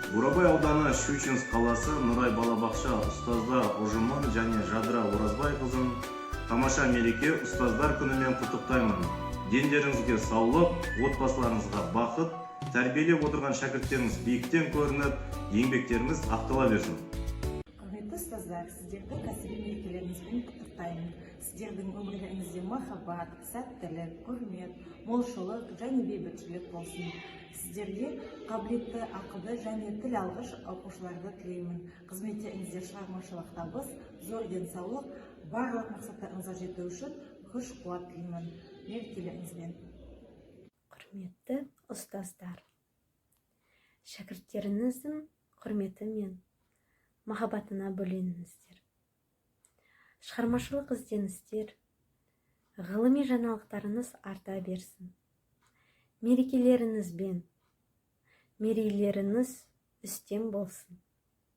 Бурабай ауданы Щучинск қаласы Нұрай балабақша ұстаздар ұжымы және Жадыра Оразбай қызын тамаша мереке ұстаздар күнімен құттықтаймын. Дендеріңізге саулық, отбасыларыңызға бақыт, тәрбиелеп отырған шәкірттеріңіз биіктен көрініп, еңбектеріңіз ақтала берсін. Құрметті ұстаздар, сіздерді кәсіби мерекелеріңізбен құттықтаймын. Сіздердің өмірлеріңізде махаббат, сәттілік, құрмет, молшылық және бейбітшілік болсын. Сіздерге қабілетті, ақылды және тіл алғыш оқушыларды тілеймін. Қызметтеріңізде шығармашылық табыс, зор денсаулық, барлық мақсаттарыңызға жету үшін күш-қуат тілеймін. Мерекелеріңізбен. Құрметті ұстаздар, шәкірттеріңіздің құрметі мен махаббатына бөленіңіздер. Шығармашылық ізденістер, ғылыми жаңалықтарыңыз арта берсін. Мерекелеріңізбен мерейлеріңіз үстем болсын.